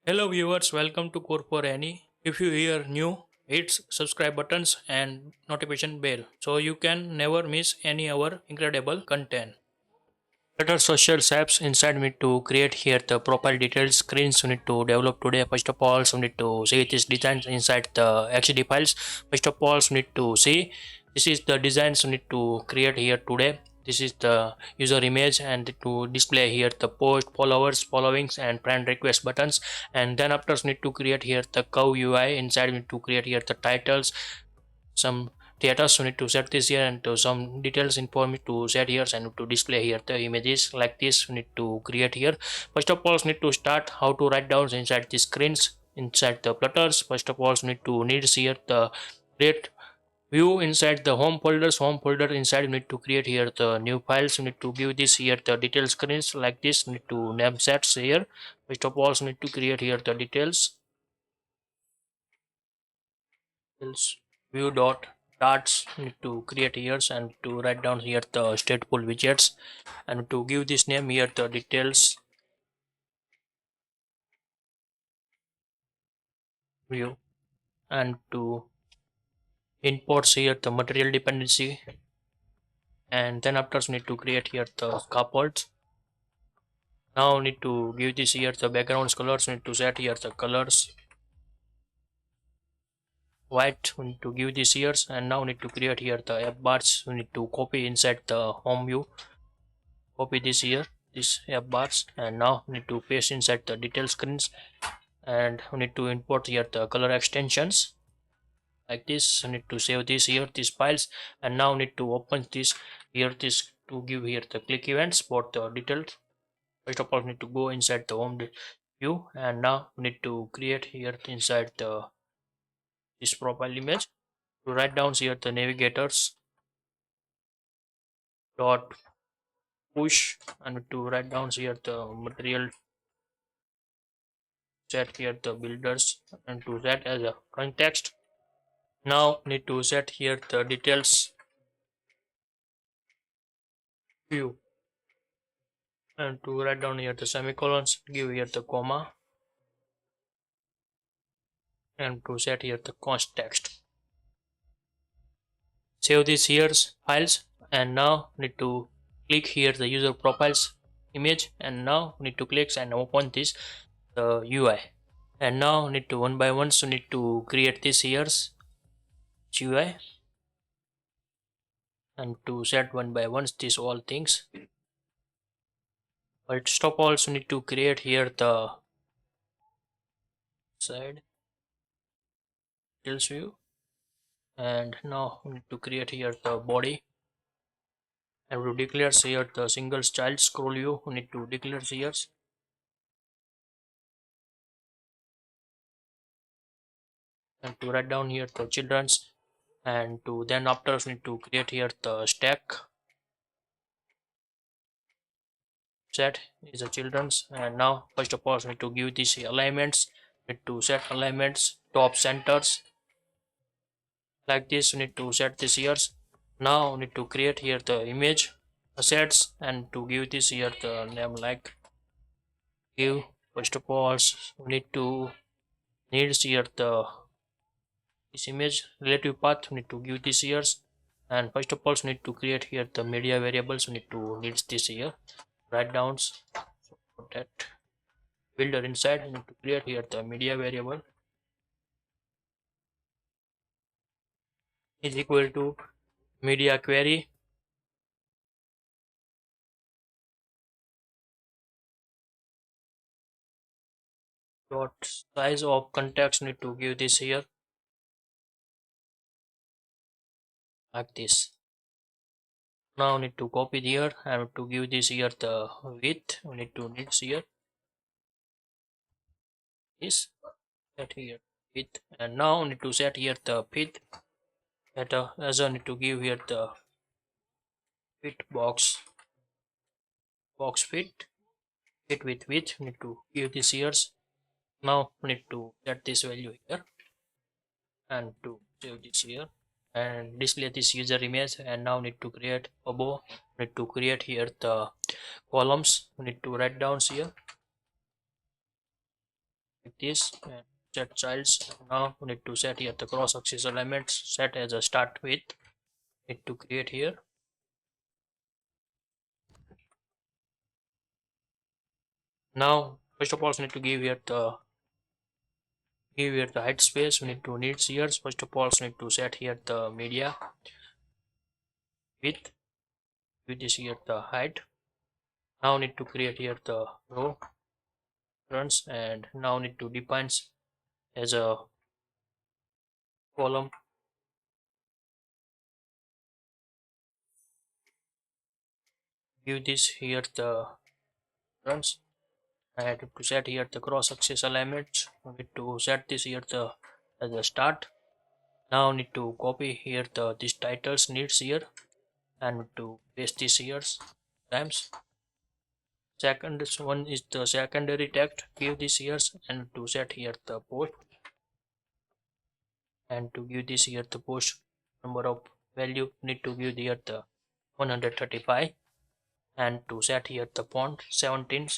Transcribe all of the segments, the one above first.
Hello viewers, welcome to Core for Any. If you hear new, hit subscribe buttons and notification bell so you can never miss any our incredible content. Flutter social apps inside me to create here the profile details screens we need to develop today. First of all, we need to see this design inside the XD files. First of all, we need to see this is the designs we need to create here today. This is the user image and to display here the post, followers, followings and friend request buttons. And then after we need to create here the curve UI inside we need to create here the titles, some data, so need to set this here and to some details inform me to set here and to display here the images like this we need to create here. First of all we need to start how to write down inside the screens inside the flutters. First of all we need to needs here the create view inside the home folder inside we need to create here the new files. We need to give this here the detail screens like this. We need to name sets here. First of all we need to create here the details view dot darts need to create here and to write down here the stateful widgets and to give this name here the details view and to import here the material dependency. And then after we need to create here the scaffolds. Now we need to give this here the backgrounds colors. We need to set here the colors white. We need to give this here and now we need to create here the app bars. We need to copy inside the home view, copy this here this app bars, and now we need to paste inside the detail screens. And we need to import here the color extensions like this. We need to save this here these files and now we need to open this here this to give here the click events for the details. First of all we need to go inside the home view and now we need to create here inside the this profile image to write down here the navigators dot push and to write down here the material set here the builders and to set as a context. Now need to set here the details view and to write down here the semicolons, give here the comma and to set here the context. Save these here files and now need to click here the user profiles image and now need to click and open this the UI. And now need to one by one so need to create this here's UI and to set one by one these all things. First of all so need to create here the side details view and now we need to create here the body and to declare here the single child scroll view. We need to declare here and to write down here the children's and to then after we need to create here the stack set is the children's. And now first of all we need to give these alignments. We need to set alignments top centers like this. We need to set this here. Now we need to create here the image assets and to give this here the name like give. First of all we need to needs here the this image relative path. We need to give this here and first of all we need to create here the media variables. We need to needs this here write downs so that builder inside we need to create here the media variable is equal to media query dot size of context. Need to give this here like this. Now need to copy here and to give this here the width. We need to needs here this set here width and now need to set here the width at as I need to give here the width box fit with width. We need to give this here. Now we need to set this value here and to save this here and display this user image. And now need to create above need to create here the columns. We need to write down here like this, and set childs. Now we need to set here the cross axis elements, set as a start with, need to create here. Now first of all we need to give here the height space. We need to needs here. First of all we need to set here the media width, with this here the height. Now need to create here the row runs, and now need to define as a column. Give this here the runs. I have to set here the cross axis alignment. I need to set this here the as a start. Now need to copy here the this titles needs here, and to paste this here times. Second one is the secondary text. Give this here, and to set here the post, and to give this here the post number of value need to give here the 135, and to set here the font 17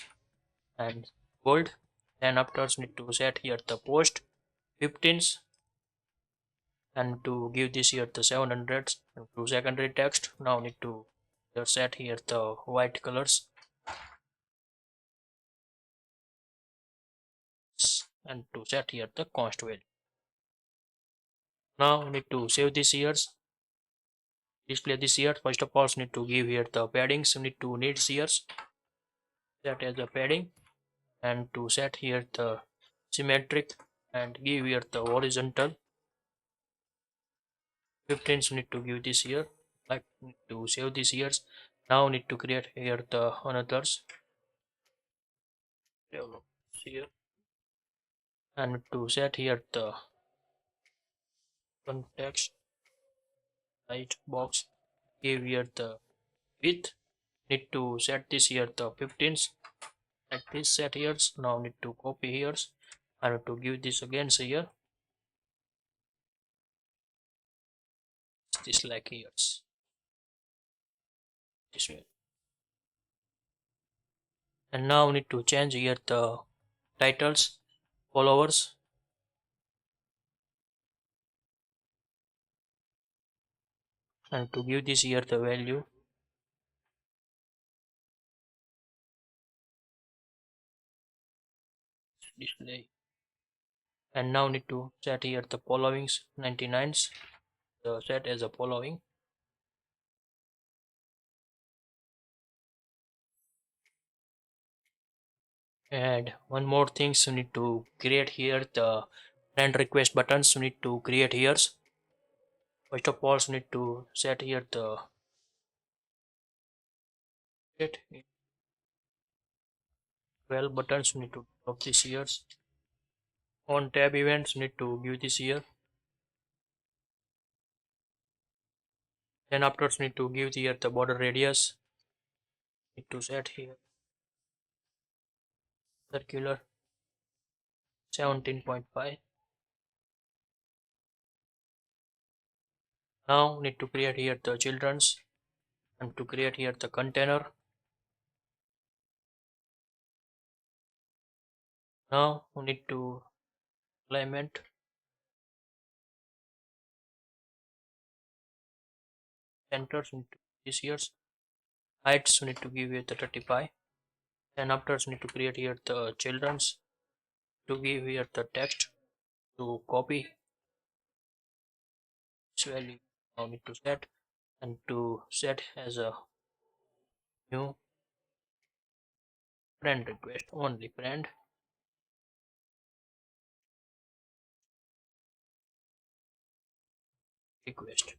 and bold. Then after need to set here the post 15, and to give this here the 700 to secondary text. Now need to set here the white colors, and to set here the const value. Now need to save this here, display this here. First of all need to give here the paddings. Need to needs here, set as a padding, and to set here the symmetric, and give here the horizontal 15. Need to give this here, like need to save this here. Now need to create here the another's here, and to set here the context right box, give here the width. Need to set this here the 15, like this set here. Now need to copy here, and to give this again here, this like here, this way. And now need to change here the titles followers, and to give this here the value display. And now need to set here the followings 99s, set as a following. And one more thing, so need to create here the friend request buttons. We need to create here. First of all need to set here the 12 buttons. We need to drop this here. On tab events need to give this here. Then after need to give here the border radius. Need to set here circular 17.5. Now need to create here the children's, and to create here the container. Now we need to alignment, centers need to this here, heights we need to give here the 35. And after need to create here the children's, to give here the text, to copy this value. Now need to set, and to set as a new friend request, only friend request.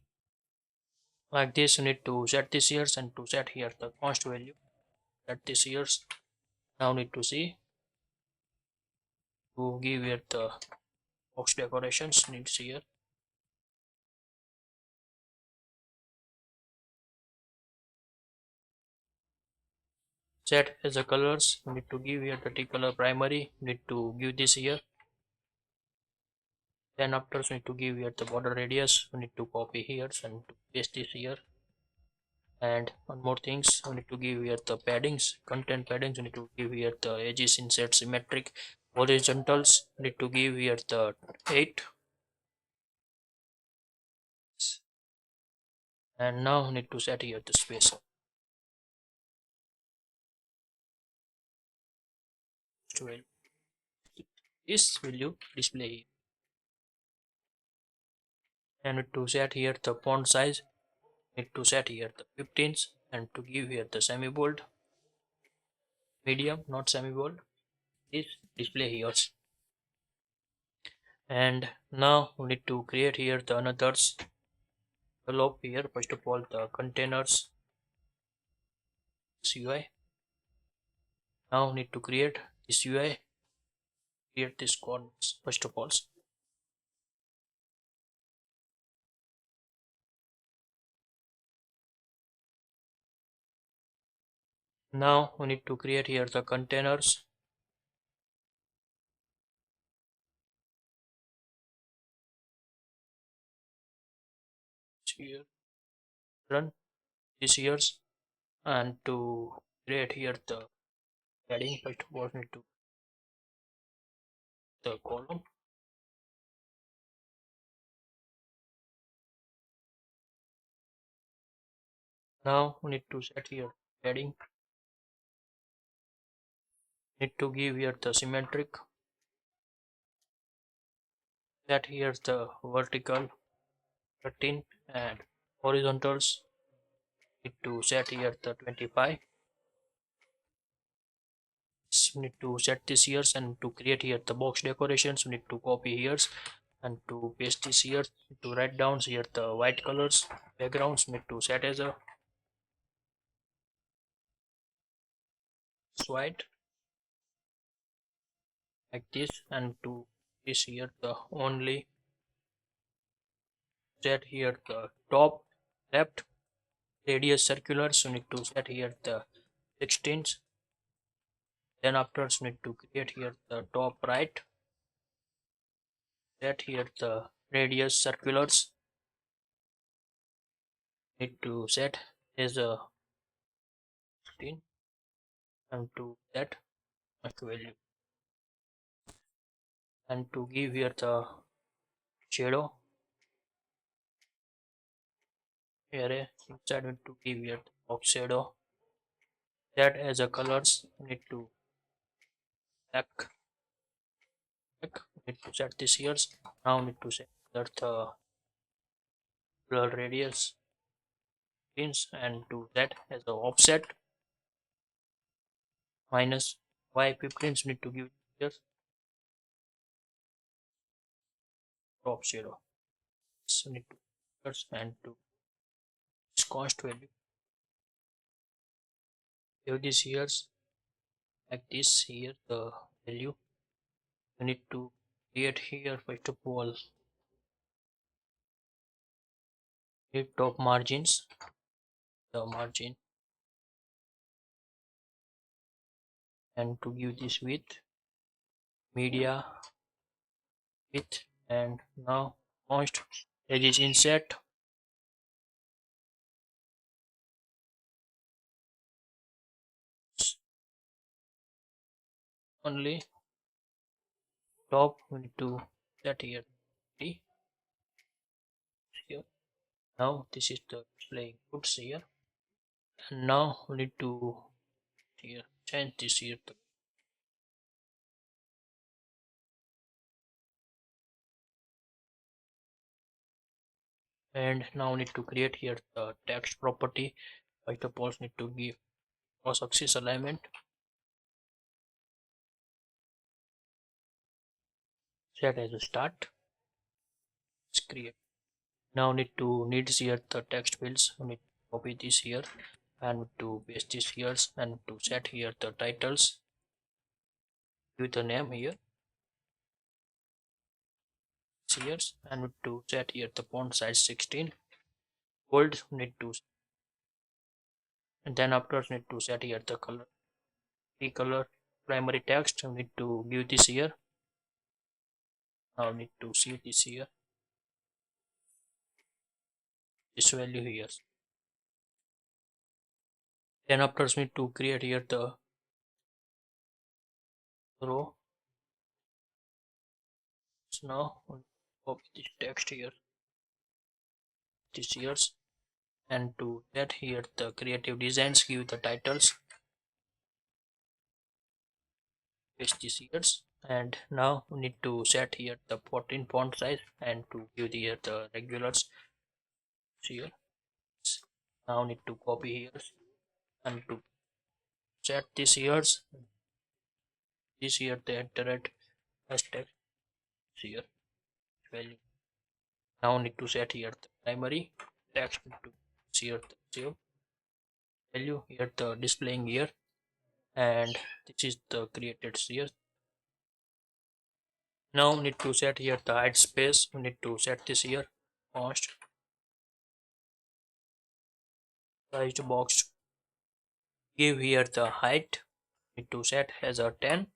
Like this you need to set this here, and to set here the const value, set this here. Now need to see, to give here the box decorations needs here. Set as a colors, we need to give here the color primary, need to give this here. Then after we need to give here the border radius, we need to copy here and to paste this here. And one more things, we need to give here the paddings, content paddings. We need to give here the edges insert symmetric horizontals need to give here the 8, and now need to set here the spacer. Well, this value display here. And need to set here the font size, need to set here the 15s, and to give here the semi bold, medium, not semi bold, this display here. And now we need to create here the another's develop here. First of all, the containers UI. Now need to create this UI, create this corners first of all. Now we need to create here the containers. Here run this years, and to create here the heading, first of all need to the column. Now we need to set here heading, need to give here the symmetric, set here the vertical 13, and horizontals need to set here the 25. We need to set this here, and to create here the box decorations we need to copy here and to paste this here, to write down here the white colors backgrounds need to set as a white like this, and to this here the only set here the top left radius circular, so need to set here the 16s. Then after need to create here the top right, set here the radius circulars, need to set as a 16, and to set value, and to give here the shadow array inside need to give here the box shadow, that as a colors need to black, need to set this here. Now need to set that the blur radius pins, and to that as a offset minus y15 need to give here top shadow, so need to and to this cost value give this here like this here the value. You need to create here first of all top margins, the margin, and to give this width, media width, and now const that is insert only top we need to set here T here. Now this is the display inputs here, and now we need to here change this here to, and now we need to create here the text property. First of all need to give cross axis alignment, set as a start, let's create. Now needs here the text fields, we need to copy this here and to paste this here, and to set here the titles, give the name here, and to set here the font size 16, bold need to, and then after need to set here the color, the color primary text need to give this here. Now need to see this here, this value here. Then after need to create here the row now copy this text here, this years, and to get here the creative designs, give the titles, paste this years, and now we need to set here the 14 font size and to give here the regulars here. Now need to copy here and to set this years, this here the enter at hashtag here value. Now need to set here the primary text to here the save value here the displaying here, and this is the created here. Now need to set here the height space. We need to set this here const sized box, give here the height, need to set as a 10.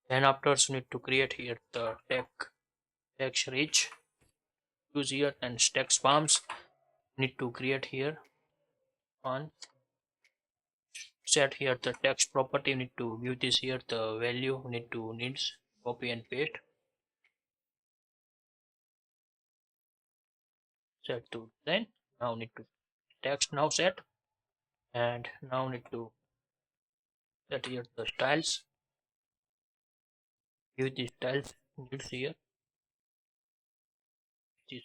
Then afterwards need to create here the text reach, use here and text forms, need to create here on set here the text property, need to view this here the value, need to needs copy and paste, set to then. Now need to text now set, and now need to set here the styles, view the styles needs here this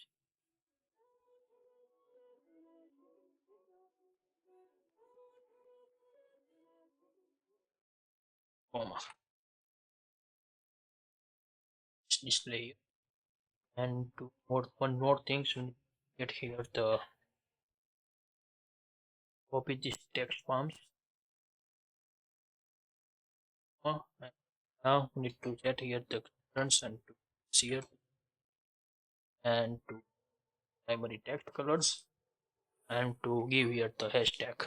comma display here. And to one more things, we get here the copy this text forms, and now we need to set here the currents and to here and to primary text colors and to give here the hashtag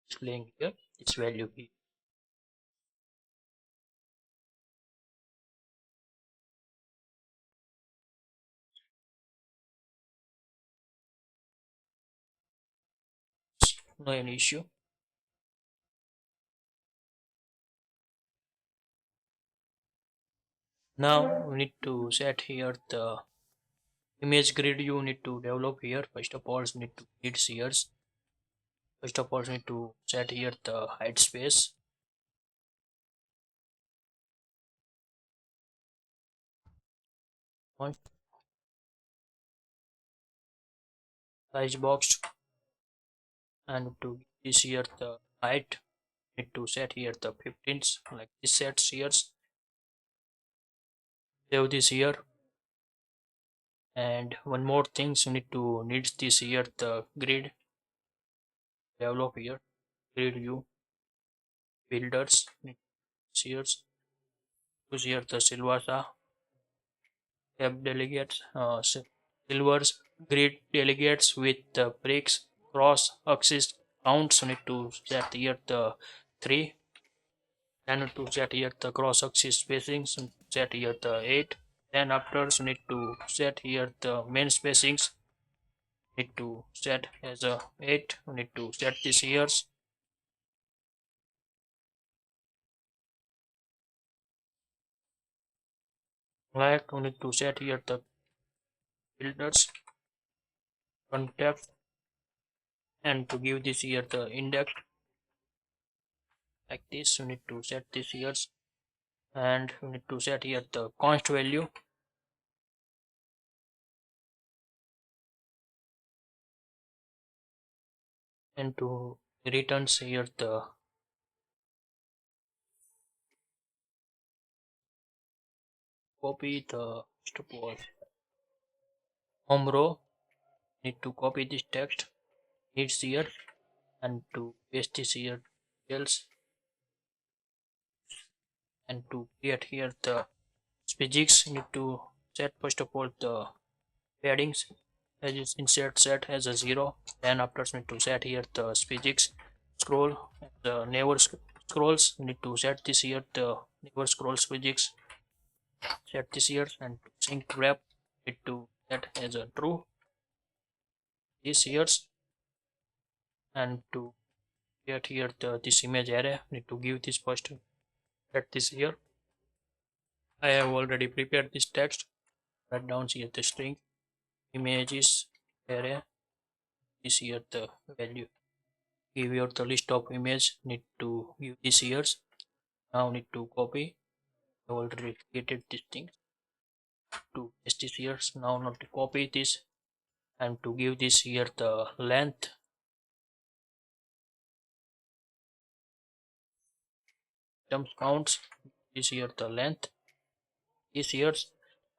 displaying here its value here. No any issue. Now we need to set here the image grid you need to develop here. First of all, need to need sears. First of all, need to set here the height space. Size box, and to this here the height, need to set here the 15s like this sets here. Save this here, and one more thing, you need to need this here the grid develop here, grid view builders, here use here the Silvasa tab delegates, silvers grid delegates with the breaks cross axis counts. You need to set here the 3, then to set here the cross axis spacings, set here the 8. Then after you need to set here the main spacings, need to set as a 8. You need to set this here, like we need to set here the builders context, and to give this here the index like this. You need to set this here, and you need to set here the const value, and to returns here the copy the suppose home row, need to copy this text needs here and to paste this here else, and to create here the physics, need to set first of all the paddings as is insert set as a 0. Then after need to set here the physics scroll, the never scrolls, need to set this here the never scrolls physics, set this here, and to sync wrap, need to set as a true this here, and to create here this image array. Need to give this first, set this here. I have already prepared this text. Write down here the string images array. This here the value. Give here the list of image. Need to give this here. Now need to copy. I already created this thing to paste this here. Now not to copy this and to give this here the length. Terms counts. This here the length. This here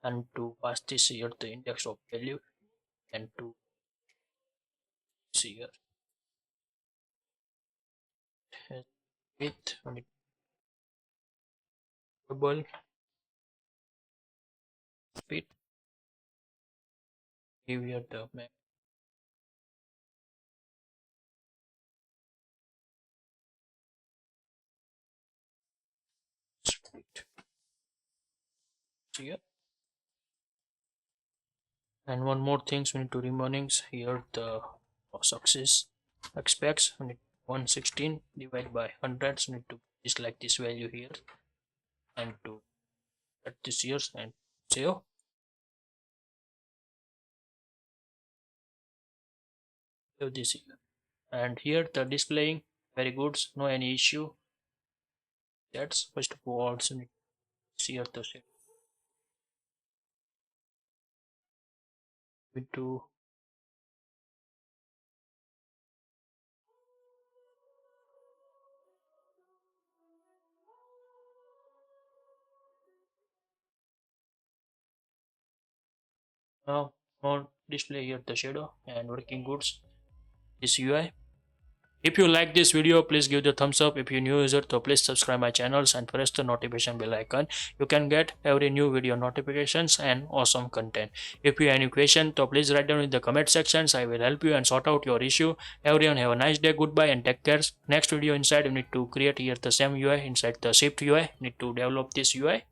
and to pass this here the index of value and to see here with double speed. Give here the max speed here. And one more things we need to remaining here the success expects we need 116 divided by 100, so need to just like this value here and to at this here and save. Save this here. And here the displaying very good, no any issue. That's first of all, so need to see here the set. We to now on display here the shadow and working goods this UI. If you like this video, please give the thumbs up. If you're new user, so please subscribe my channels and press the notification bell icon. You can get every new video notifications and awesome content. If you have any question, so please write down in the comment sections. I will help you and sort out your issue. Everyone have a nice day. Goodbye and take care. Next video inside you need to create here the same UI inside the shift UI. Need to develop this UI.